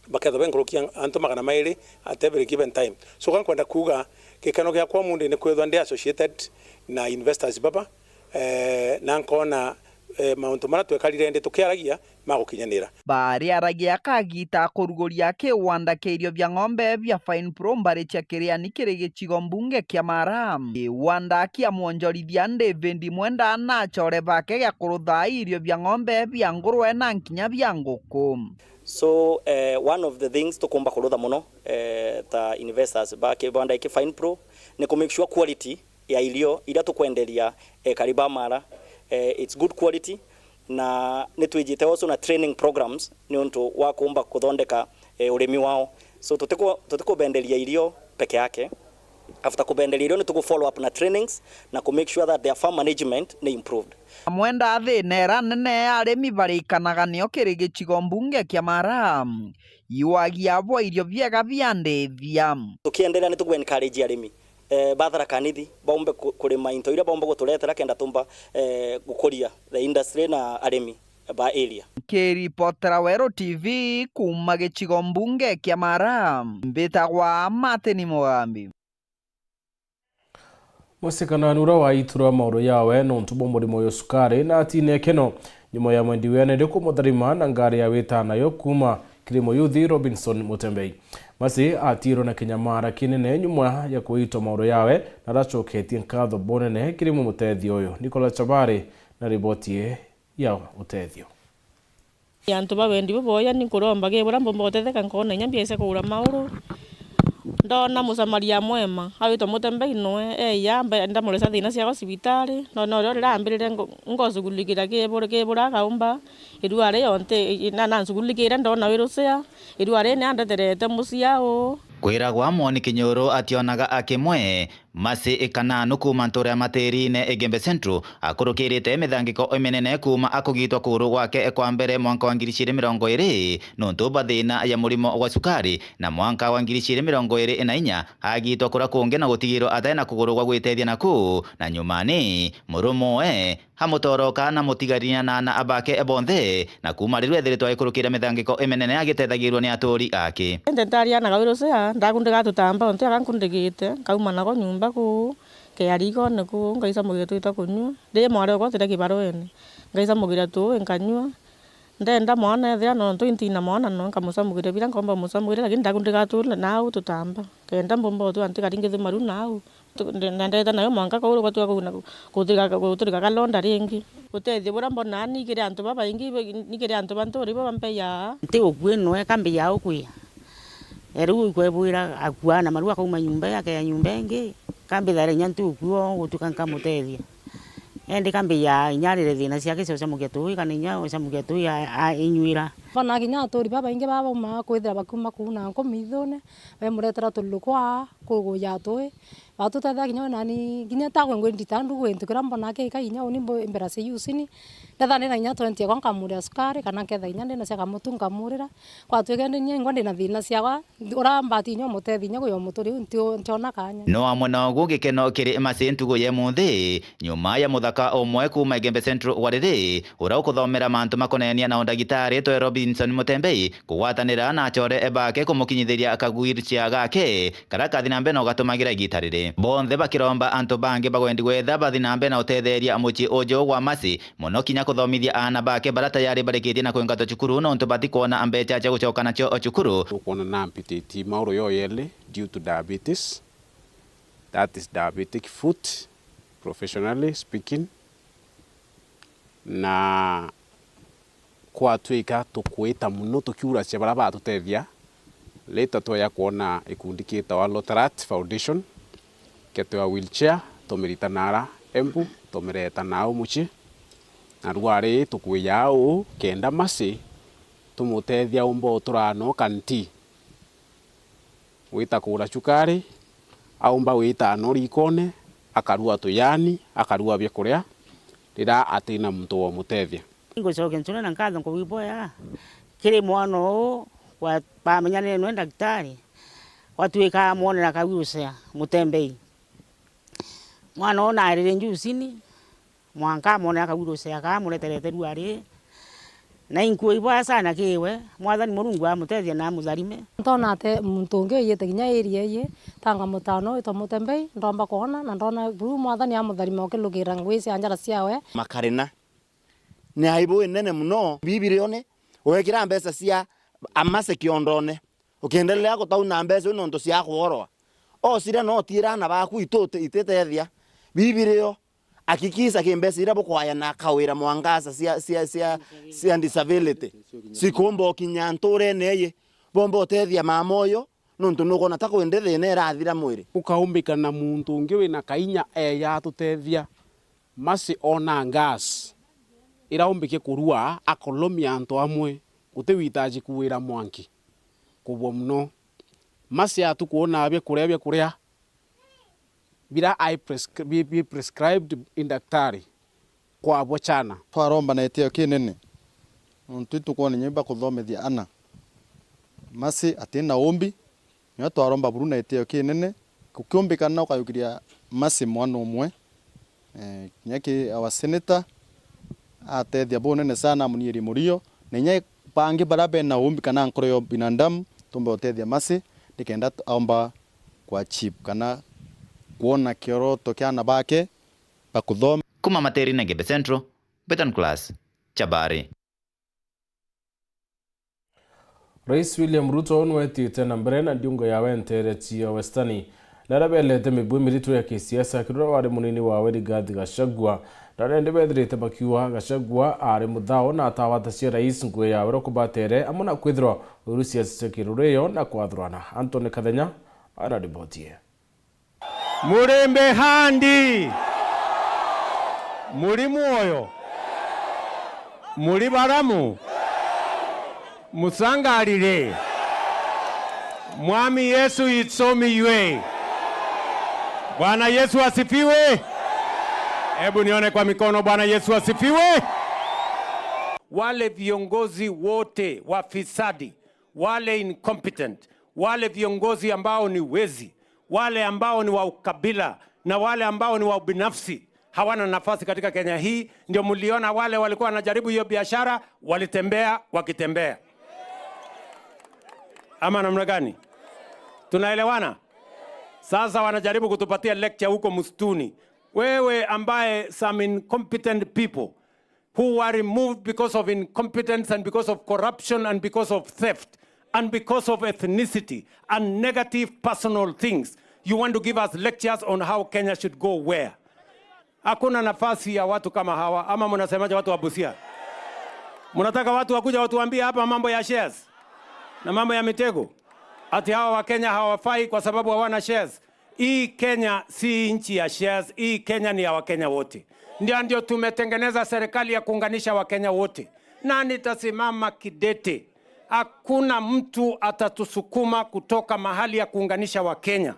S6: baketho benkurukia anto magana mairi at every given time so kan kwenda kuga kikano gya kwa mundu ne kwethwa ndi associated na investors baba na nkona mauntu mara twekarire ndi tukiaragia magukinyanira
S4: bari aragia kagita kuruguria kiwanda kirio bya ng'ombe bya Fine Pro mbari cia kiriani kiri gicigo mbunge kia Mara kiwanda kia mwonjorithia David Mwenda na chore bake gya kurutha irio bya ng'ombe bya ngurwe na nkinya bya nguku.
S8: So one of the things tukumba kurutha muno ta investors bake banda iki Fine Pro ni ku make sure quality ya irio ira tukwenderia kariba Mara it's good quality na nitwijite also na training programs ni untu wa kuumba kuthondeka urimi wao so tutiko bendelia irio peke yake after kubendelia irio nituko follow up na trainings na ku make sure that their farm management ni improved.
S4: Mwenda nera nene arimi barikanaga nio kiri gicigo mbunge kia Mara yuagia bo irio biega biandethia
S8: tukiendelea nituko encourage arimi Tharaka-Nithi bombe kurima into ira bombe guturetera kenda tumba gukuria the industry na arimi ba area.
S4: Kiripotera Wero TV kuma gicigo mbunge kia Mara mbitagwa Martin Mugambi.
S1: Musikana nura wa itura mauro yawe no ntubo murimo yo sukari na atine keno nyuma ya mwendi wene ndiko mutharima na ngari ya wetana yo kuma Kilimo Yuthi Robinson Mutembei masi atiro na Kinyamara kinene nyuma ya kuitwa mauro yawe na rachoketie nkatho bonene Kilimo Mutethio uyu Nicola Chabari na riboti ya utethio.
S9: Yantu bawendi boya ni kuromba gebura mbombo gutetheka nkona nyambia ise kugura mauro ndona musamaria mwema awitwa Mutembei noe yamba ndamuresa thina cia hospitali no rira ambirire ngosugulikira gebura kaumba iruare yonte na nsugulikira ndona wirucia iruare ni andeterete musiao
S10: kwiragwa Moni Kinyoro ationaga akimwe masi ikananu kuma nturia matirine Egembe Central akurukirite mithangiko imenene kuma akugitwa kuru gwake kwa mbere mwanka wa 2020 nuntu bathina ya murimo wa sukari na mwanka wa 2024 agitwa kura kunge na gutigiro atena kuguru gwa gwitethia naku na nyumani murumoe hamutoroka na mutigaria na abake bonthe na kuma riru ethiritwa ikurukira mithangiko imenene agitethagirwo ni aturi ake
S9: ndentaria na gawirucia tuka ndakundika tutamba onte akankundikite kauma nako nyumba ku keariko neku ngaisa mugire twita kunywa ndi mware ko tira kibarweni ngaisa mugire tu enkanywa ndenda mwana thia no twintina mwana no nkamusamugire bila ngomba musamugire lakini ndakundika tu nau tutamba kenda mbombo tu antika ringe thimaru nau ndenda nayo mwanga ko ro kwatu kutirika kalonda ringi utethie bura mbona ni kire antu baba ingi ni kire antu bantu ribo bampeya
S11: nti ukwenwe kambi ya ukwi eru ikwebwira akuana maru akauma nyumba yake ya nyumba ingi kambi thare nyantu ukuo gutukanka mutethia endi kambi ya inyarire thina ciake cio mugetu kana inya cia mugetu ya inyuira
S12: bana kinya tori baba ingi baba ma kwithira bakuma kuna nkomithone be muretera tulukwa kuguya toi batutethia kinya nani kinya tagwe ngwendi tandu gwentukira mbona ke kainya uni mbera se yusini ndetha ndina kinya 20 kwa nkamuri sukari kana ketha kinya ndina cia kamutu nkamurira kwa twegende nye ngwandi na thina ciaga ura mbati nyo mutethi nya guyo muturi ntiona kanya
S10: no amwe na gugikeno kiri macintugo ye muthi nyuma ya muthaka omwe kuma Igembe Central wariri ura ukuthomera mantu makonenia na ndagitari to Robinson Mutembei kugwatanira na chore ebake kumukinyithiria akagwircia gake karaka thinambe no gatumagira gitarire bonthe bakiromba antu bangi bagwendi gwetha bathinambe na utetheria muchi ojo wa masi muno kinya kuthomithia ana bake bara tayari barikitie na kwingata cukuru no ntubati kuona ambecha cha gucoka nacho cukuru
S13: kuona na mpititi mauro yo yele due to diabetes, that is diabetic foot professionally speaking na kwa twika tukwita muno tukiura cia bara batutethia leta twa ya kuona ikundi kita Lotarat Foundation ketwa wheelchair tomerita nara embu tomereta nao muchi na rware tukwiya u kenda masi tumutethia umbo turano kanti wita kura chukari aumba wita no rikone akarua tuyani akarua bya kuria rira atina muntu wa mutethia
S11: ngocoke ntuna na nkatho ngo wiboya kiri mwana kwa pamenyane no daktari watuika muonera kawiusia Mutembei mwana ona arire njusini mwanka muonera kawiusia ka mureterete ruari na inkuwa iboya sana kiwe mwathani Murungu amutethia na mutharime
S12: ntona ate muntu ungi yete kinya area ye tanga mutano ito Mutembei ndomba kuona na ndona buru mwathani amutharime okilugira ngwisi anjara ciawe
S14: makarena ni aibu nene muno bibirione wekira mbesa cia amase kiondone ukiendelea gutauna mbesa no ndo cia kuorwa o sire no tira na baku itetethia bibirio akikisa kimbesa ira bukwaya na kawira mwangasa cia disability sikombo kinyanture neye bombo tethia mamoyo nontu nugona ta kwendethe ne rathira mwiri
S13: ukaumbika na muntu ungi wina kainya ya tutethia masi ona gas iraumbike kurua akolomia antu amwe utewitaji kuwira mwanki kubwo muno masi atu kuona abye kuria bila be prescribed in daktari kwa bochana
S16: twaromba na etio kinene ntu tukone nyimba kuthomethia ana masi atina ombi nyo twaromba buru na etio kinene kukumbikana ukayukiria masi mwana umwe nyaki our senator atethia bonene sana muniri murio nenya pangi barabe na ombi kana nkoro yo binadamu tumbe otethia masi dikenda aomba kwa chip kana kuona kioroto kia na bake bakuthoma
S10: kuma materi na Igembe Central Beton Class Chabari.
S1: Rais William Ruto onwetite na mbere na ndiungo yawe ntere cio Westani narabelete mibwe miritu ya kisiasa kirura wari munini wawe Rigathi Gachagua ndarende bethirite bakiwa Gachagua ari muthao na atawata cia rais ngwe yawe rokubatere amuna kwithirwa urusia sekiruriyo na kwathurana. Anthony Kathenya anaripotie.
S17: Murembe handi muri muoyo muri baramu musangarire Mwami Yesu itsomiwe. Bwana Yesu asifiwe. Hebu nione kwa mikono. Bwana Yesu asifiwe. Wale viongozi wote wafisadi, wale incompetent, wale viongozi ambao ni wezi, wale ambao ni wa ukabila na wale ambao ni wa ubinafsi hawana nafasi katika Kenya hii. Ndio mliona wale walikuwa wanajaribu hiyo biashara walitembea wakitembea. Ama namna gani? Tunaelewana? Sasa wanajaribu kutupatia lecture huko msituni. Wewe ambaye some incompetent people who were removed because of incompetence and because of corruption and because of theft and because of ethnicity and negative personal things, you want to give us lectures on how Kenya should go where? Hakuna nafasi ya watu kama hawa. Ama mnasemaje watu wa Busia? Mnataka watu wakuja watuambie hapa mambo ya shares na mambo ya mitego? Ati hawa wa Kenya hawafai kwa sababu hawana shares. Hii Kenya si nchi ya shares, hii Kenya ni ya Wakenya wote. Ndio tumetengeneza serikali ya kuunganisha Wakenya wote. Na nitasimama kidete. Hakuna mtu atatusukuma kutoka mahali ya kuunganisha Wakenya.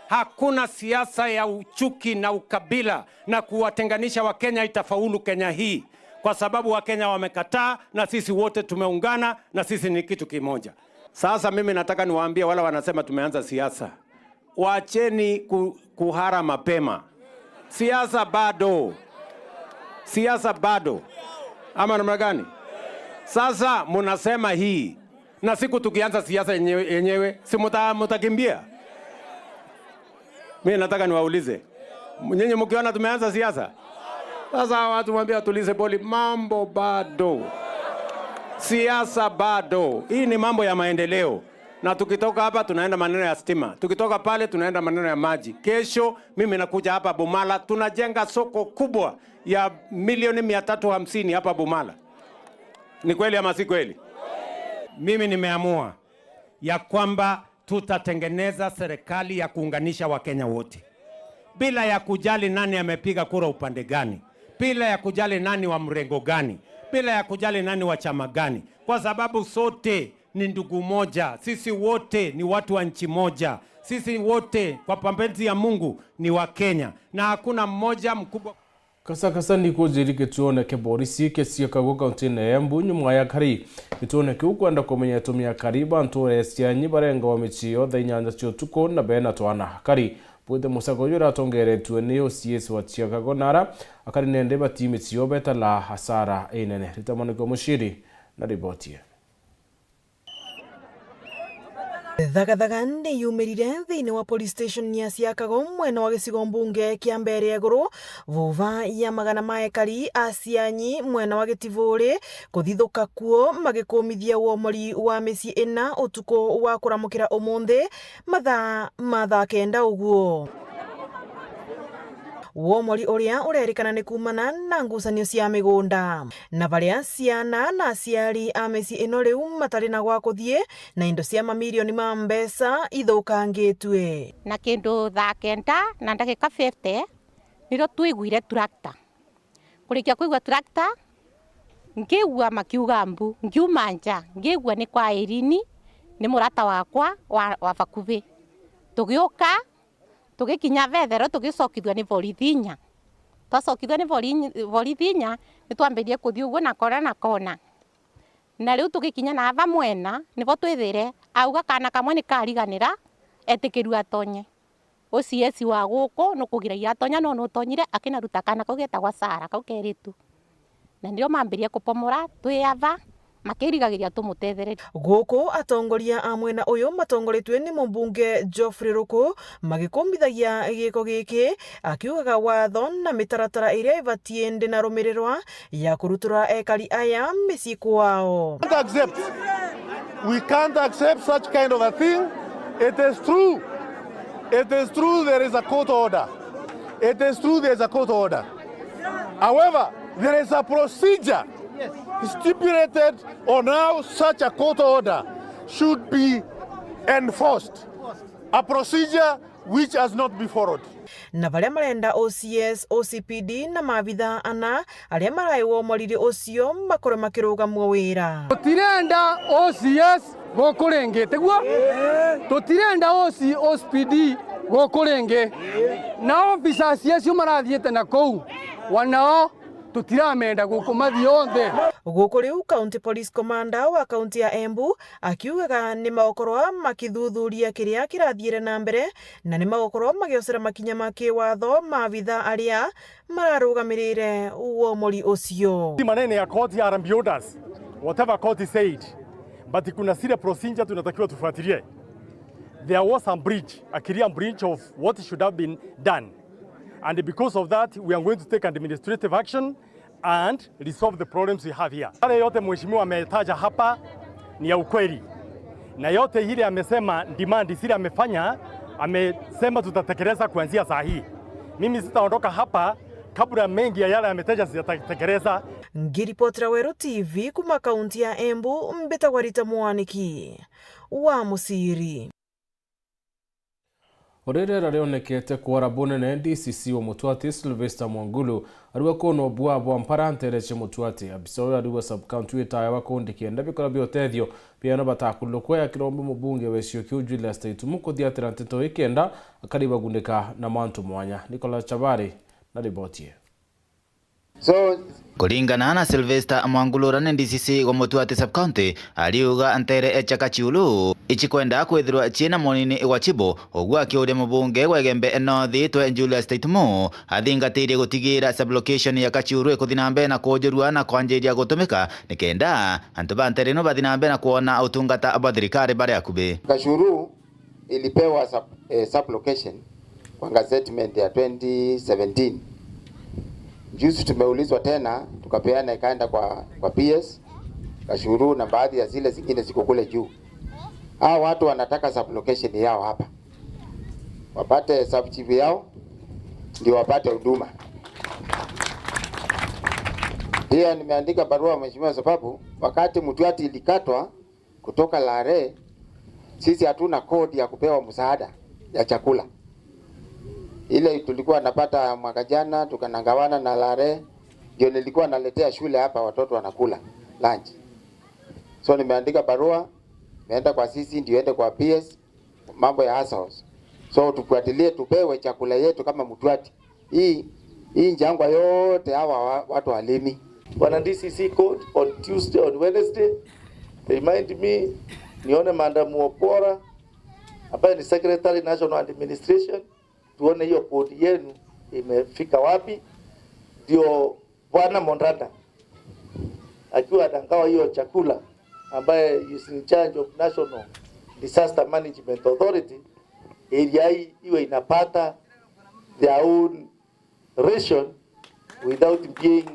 S17: Hakuna siasa ya uchuki na ukabila na kuwatenganisha Wakenya itafaulu Kenya hii. Kwa sababu Wakenya wamekataa na sisi wote tumeungana na sisi ni kitu kimoja. Sasa mimi nataka niwaambie wala wanasema tumeanza siasa. Waacheni kuhara mapema. Siasa bado. Siasa bado. Ama namna gani? Sasa mnasema hii. Na siku tukianza siasa yenyewe si mtakimbia? Mimi nataka niwaulize. Nyinyi mkiona tumeanza siasa? Sasa watu mwambie tulize poli, mambo bado. Siasa bado. Hii ni mambo ya maendeleo. Na tukitoka hapa tunaenda maneno ya stima. Tukitoka pale tunaenda maneno ya maji. Kesho mimi nakuja hapa Bumala, tunajenga soko kubwa ya milioni 350 hapa Bumala. Ni kweli ama si kweli? Mimi nimeamua ya kwamba tutatengeneza serikali ya kuunganisha Wakenya wote. Bila ya kujali nani amepiga kura upande gani. Bila ya kujali nani wa mrengo gani. Bila ya kujali nani wa chama gani. Kwa sababu sote ni ndugu moja. Sisi wote ni watu wa nchi moja. Sisi wote kwa mapenzi ya Mungu ni wa Kenya. Na hakuna mmoja mkubwa.
S1: Kasa niko jiri kituone ke borisi ke siakago kaunti na Embu nyuma ya kari kituone ke ukwenda kumenya tumia kariba ntore sianyi barenga wa michio da inyanja cio tuko na bena twana kari bude musago yura tongere tuene OCS wa Chicago nara akari nende bati michio beta la hasara enene ritamaniko mushiri na riboti.
S7: Thagathaka nĩ yumirire thĩinĩ wa police station ya Siakago mwena wa gĩcigo mbunge kĩa mbere igũrũ vuva ya magana ma ekari a Sianyi mwena wa Gĩtivũrĩ kũthithũka kuo magĩkũmithia womori wa mĩciĩ ĩna ũtukũ wa kũramũkĩra ũmũthĩ mathaa kenda ũguo. Womori uria urerikana ni kumana na ngucanio cia migunda na baria ciana na aciari a mĩciĩ ĩno rĩu matarĩ na gwa kũthiĩ na indo cia mamirioni ma mbeca ithũkangĩtwe.
S18: Na kĩndũ thaa kenda na ndagĩka 50 nĩrĩo tũiguire tractor. Kũrĩkia kũigua tractor ngĩigua makiuga mbu ngiuma nja ngĩigua nĩ kwa Irini nĩ mũrata wakwa wa Vakuvi. Tũgĩũka tugikinya Vethero tugicokithwa ni Vorithinya. Twacokithwa ni Vorithinya ni twambirie kuthii uguo na kona. Na riu tugikinya na ava mwena nivo twithire auga kana kamwe ni kariganira etikiru atonye. OCS wa guku no kugiragia atonya no utonyire akinaruta kana kau getagwa Sara kau keritu. Na ndio mambirie kupomora twiava makirigagiria tumutethere.
S7: Guku atongoria a mwena uyu matongoretwe ni mumbunge Geoffrey Ruku magikumbithagia giko giki akiugaga watho na mitaratara iria ibatie ndi na rumirirwa ya kurutura ekari aya mĩciĩ kwao.
S19: We can't accept such kind of a thing. It is true. It is true there is a court order. It is true there is a court order. However, there is a procedure stipulated on how such a court order should be enforced. A procedure which has not been followed.
S7: Na baria marenda OCS, OCPD na mabitha ana aria marai womorire ucio makore makirugamwo wira.
S20: Tutirenda OCS gokurengete guo. Tutirenda OCPD gokurenge. Na officers acio marathiete na kou wanao tutiramenda gukumathi onthe.
S7: Guku riu County Police Commander wa kaunti ya Embu akiugaga ni magokorwa makithuthuria kiria kirathiire na mbere na ni magokorwa magiocera makinya ma kiwatho mabitha aria mararugamirire womori ucio.
S19: Maneno ya court ya Harambee orders, whatever court said, but kuna sile procedure tunatakiwa tufuatilie.
S3: there was a clear breach of what should have been done. And because of that, we are going to take administrative action and resolve the problems we have here. Yale yote mheshimiwa ametaja hapa ni ya ukweli. Na yote hili amesema demand zile amefanya, amesema tutatekeleza kuanzia saa hii. Mimi sitaondoka hapa kabla mengi ya yale ametaja sitatekeleza.
S7: Ngiripotera Weru TV kuma kaunti ya Embu, Mbitagwa Rita Mwaniki wa Musiri.
S1: Orerera rionekete kwara bunene DCC wa Mutwati Sylvester Mwangulu ariwe kono bua bwa mparantere che Mutwati abisoya ariwe sub-county witaya wakundi kienda bikora biotethio pia no batakulukwe ya kirombo mubunge wesio kiujula estate muko diatira ntito ikenda akariba gundika na mantu mwanya. Nicola Chabari na ribotie.
S10: Kulingana na Sylvester Mwangulu rane DCC wa Mutwati sub-county aliuga antere echaka chiulu ichikwenda kwithirwa china monini wa chibo ogwa akiuria mubunge wegembe enothi twe Julia State mu athingatire gutigira sublocation ya kachiuru ekutinambe na kujurua na kwanjiria gutumika nikenda antu bantere no bathinambe na kuona utungata abathirikari bare akube.
S21: Kachuru ilipewa sublocation kwa gazettement ya 2017. Juzi tumeulizwa tena tukapeana ikaenda kwa PS Kashuru na baadhi ya zile zingine ziko kule juu. Hao watu wanataka sublocation yao hapa. Wapate sub chief yao ndio wapate huduma. Pia nimeandika barua mheshimiwa sababu wakati Mutwati ilikatwa kutoka Lare sisi hatuna kodi ya kupewa msaada ya chakula. Ile tulikuwa napata mwaka jana tukanagawana na Lare ndio nilikuwa naletea shule hapa watoto wanakula lunch. So nimeandika barua, nimeenda kwa sisi ndio ende kwa PS mambo ya house. So tufuatilie tupewe chakula yetu kama Mutwati. Hii njangwa yote hawa watu walimi.
S22: Wana DCC code on Tuesday on Wednesday. Remind me nione Madam Opora ambaye ni Secretary National Administration, tuone hiyo code yenu imefika wapi. Ndio Bwana Mondrata akiwa atangawa hiyo chakula ambaye is in charge of National Disaster Management Authority, area hii iwe inapata their own ration without being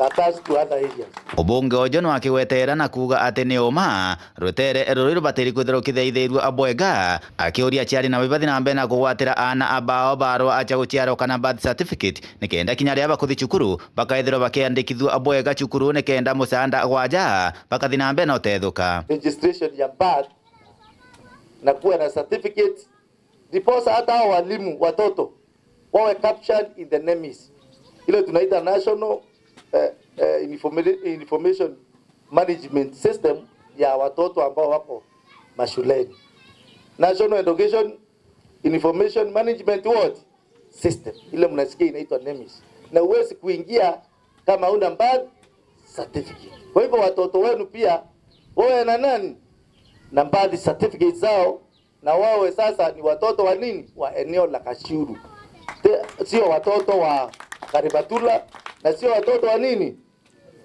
S22: attached to other areas.
S10: Obunge ojo no akiwetera na kuga ati ni oma rutere ruriru batiri kwithiro kithaithirwo abwega akiuria chiari na wibathi na mbena kugwatira ana abao baro acha guchiaro kana birth certificate nikenda kinyari aba kuthi cukuru bakaithiro bakiandikithwo abwega cukuru nikenda musanda gwaja bakathi na mbena uthethuka
S22: registration ya birth na kuwa na certificate diposa hata walimu watoto wawe captured in the NEMIS, ile tunaita National Information Management System ya watoto ambao wako mashuleni. National Education Information Management System, ile mnasikia inaitwa NEMIS. Na uwezi kuingia kama una birth certificate. Kwa hivyo watoto wenu pia wawe na nani? Na birth certificate zao, na wawe sasa ni watoto wa nini? Wa eneo la Kashuru. Sio watoto wa Karibatula na sio watoto wa nini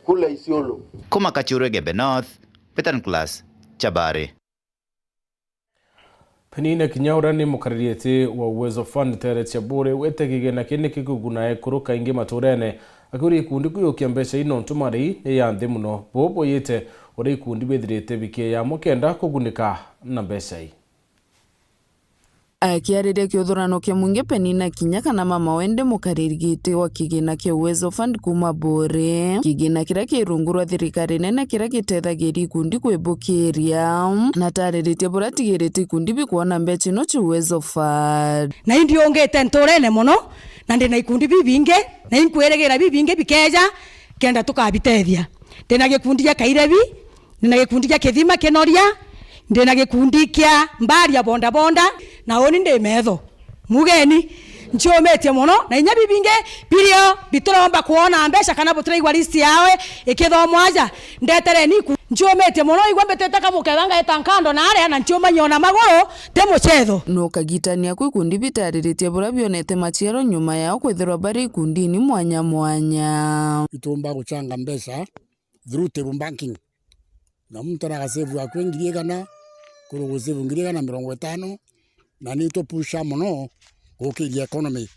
S22: kule Isiolo.
S10: Kuma Kachuru Gebe North, Peter Nicholas, Chabari.
S1: Penina kinyaura ni mukaririete wa Uwezo Fund tere cia bure wete kigena kine kigugunae kuruka ingi maturene akuri ikundi kuyukia mbeca ino ntumari ni ya nthi muno bobo yete uri ikundi bethirite bikie ya mukenda kugunika na mbeca ii.
S23: Akiarĩria kĩũthũrano kĩa mũingĩ Penina Kinya kana mama wende mũkarĩrigĩte wa kĩgĩna kĩa Uwezo Fund kuma bure kĩgĩna kĩrĩa kĩrungũrwa thirikari nene kĩrĩa gĩteithagĩria ikundi kwĩbũkĩria na tarĩrĩtie bũrĩa tigĩrĩte ikundi bikuona mbeca ino cia Uwezo Fund
S24: na indi ongete nturene muno na ndina ikundi bibinge na inkwĩrĩgĩra bibinge bikeja kenda tukabitethia ndina gĩkundi gĩa Kairebi ndina gĩkundi gĩa Kĩthima Kĩnoria ndina gikundi kia Mbaria bonda bonda na oni ndi metho mugeni nchometie muno na inya bibinge birio bituromba kuona mbeca kana butiraigwa list yawe ikithomwaja ndetere niku nchometie muno igwa mbetete kabukethanga etankando na aria na nchomanyona magoro te muchetho
S23: no kagitania kwi kundi bitariritie bura bionete machiero nyuma yao kwithirwa bari kundini mwanya mwanya
S25: itumba guchanga mbeca through table banking na mtu na gasevu akwingirie kana
S2: kurugusi vungiri na 50 na ni to pusha mono gukiria economy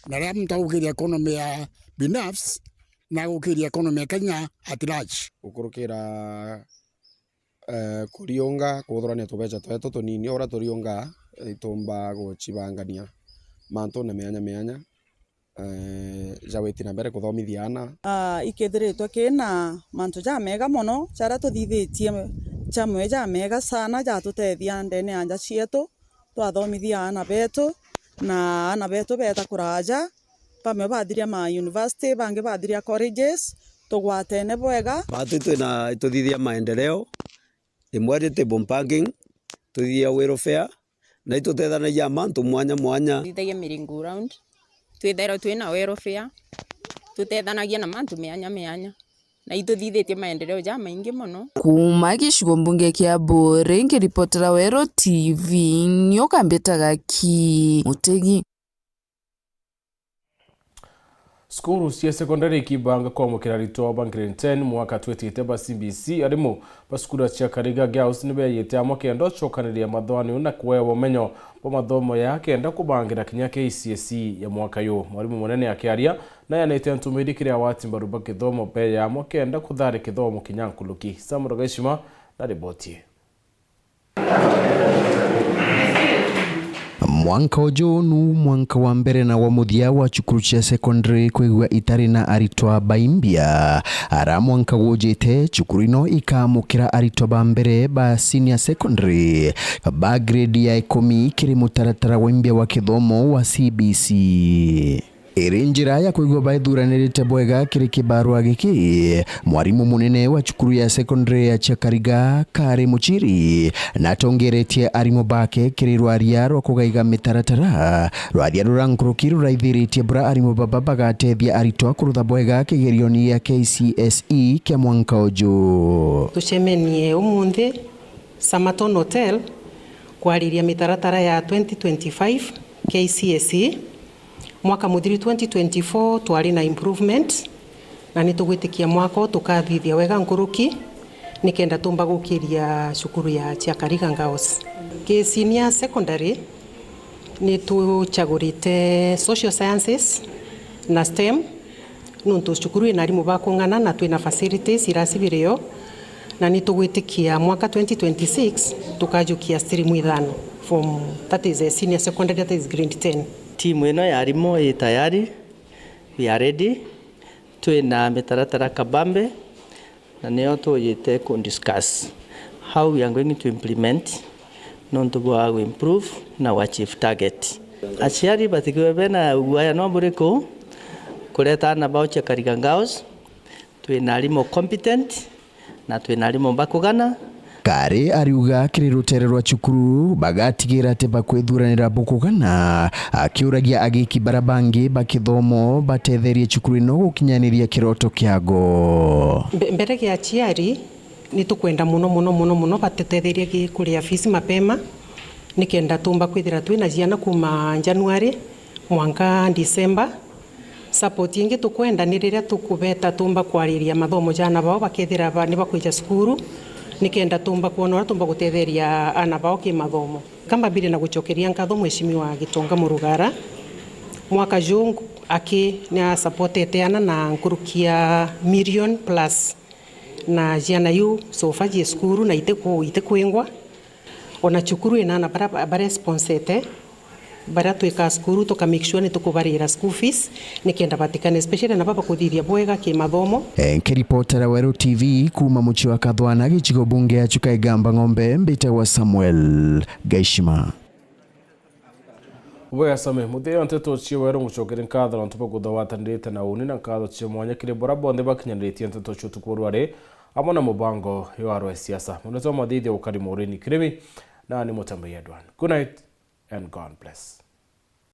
S2: na ria mta gukiria economy ya binafsi na gukiria economy ya Kenya at large
S5: ukurukira kurionga kuthorania tubeca twetu tunini ora turionga itumba guchibangania mantu na meanya jaweti na mbere kuthomithia ana
S6: ikethiritwe kina mantu ja mega mono cara tuthithitie chamwe ja mega sana ja tutethia ndene anja cietu twathomithia ana betu na ana betu beta kuraja pamwe bathiria ma university bangi bathiria colleges tugwatene bwega
S15: batu twina tuthithia maendeleo imwe table banking tuthithia welfare na itutethanagia mantu mwanya
S25: thithagia miringo round twithero twina welfare tutethanagia na mantu meanya na ituthithitie maendeleo ja maingi muno
S23: kuma gicigo mbunge kia Mburi ngiripotera Wero TV nyokambetaga ki Mutegi.
S1: Skuru cia secondary ikibanga kwamukira ritoba grade 10 mwaka 20 ba CBC arimu basukuru cia Kariga Girls nibe yete amokendo chokaniria mathwani na kuwewa menyo bo mathomo yake enda kubangira kinya KCSE ya mwaka yo mwalimu munene akiaria na yanete ntumiri kiria watimba ruba kithomo pe ya amokenda kuthari kithomo kinyankuluki Samuro Gaishima na riboti.
S26: Mwanka ojonu mwanka wa mbere na wa muthia wa cukuru cia secondary kwigwa itari na aritwa baimbia ara mwanka wojete cukuru ino ikamukira aritwa ba mbere ba senior secondary ba grade ya 10 kiri mutaratara wa imbia wa kithomo wa CBC. Njira ya kuigwa baithuranirite bwega kiri kibarua giki mwarimu munene wa cukuru ya secondary ya Chakariga Kari Muchiri na tongeretie arimu bake kiri rwaria rwa kugaiga mitaratara rwaria rurangurukiru raithiritie bura arimu baba bagatethia aritwa kurutha bwega kigerioni ya KCSE kia mwanka uju.
S27: Tucemenie umuthi Samaton Hotel kwariria mitaratara ya 2025 KCSE mwaka muthiri 2024 twari na improvement na nitugwitikia mwako tukathithia wega nguruki nikenda tumba gukiria cukuru ya Chakariga Girls. Senior secondary ni tuchagurite social sciences na STEM nuntu cukuru ina arimu bakungana na twina facilities irasibirio na nitugwitikia mwaka 2026 tukajukia stream 5 from that is a senior secondary, that is grade 10.
S28: Timu ino ya arimu ĩ tayari, we are ready, twina mitaratara kabambe na nio tuyite ku discuss how we are going to implement nontu bwa improve na achieve target. Aciari batikiwe bena uguaya no buriku kureta na bao Chakariga Girls, twina arimu competent na twina arimu bakugana.
S26: Kari ariuga kiri rutere rwa cukuru bagatigira ati bakwithuranira bukugana akiuragia agiki barabangi bakithomo batetherie cukuru ino gukinyaniria kiroto kiago.
S27: Mbere ya aciari ni tukwenda muno batetherie kuria fees mapema nikenda tumba kwithira twina ciana kuma January mwanka December. Support ingi tukwenda ni riria tukubeta tumba kwariria mathomo jana bao bakethira ni bakwija cukuru nikenda tumba kuona tumba gutetheria ana bao kimathomo kama bile na guchokeria nkatho Mheshimiwa Gitonga Murugara mwaka jungu aki na supportete ana na nkurukia million plus na jana yu sofa je skuru na ite kwingwa ona chukuru ina na bara sponsete bara twika skuru to make sure ni tukubarira school fees nikenda batikane especially na baba kuthithia bwega kimathomo.
S26: Nkiripotera Wero TV kuma muci wa Kathwana gicigo bunge ya Chukaigamba Ng'ombe mbitagwa Samuel Gaishima.
S1: Ubega same muthia nteto cie Wero mucokere nkatho ntupa kuthawatanirite na uni na nkatho cie mwanya kire bora bonde bakinyanitie nteto cio tukurware amona mubango yo arwe siasa munezo mathithia ukari murini kirimi na ni mutambe yedwan. Good night and God bless.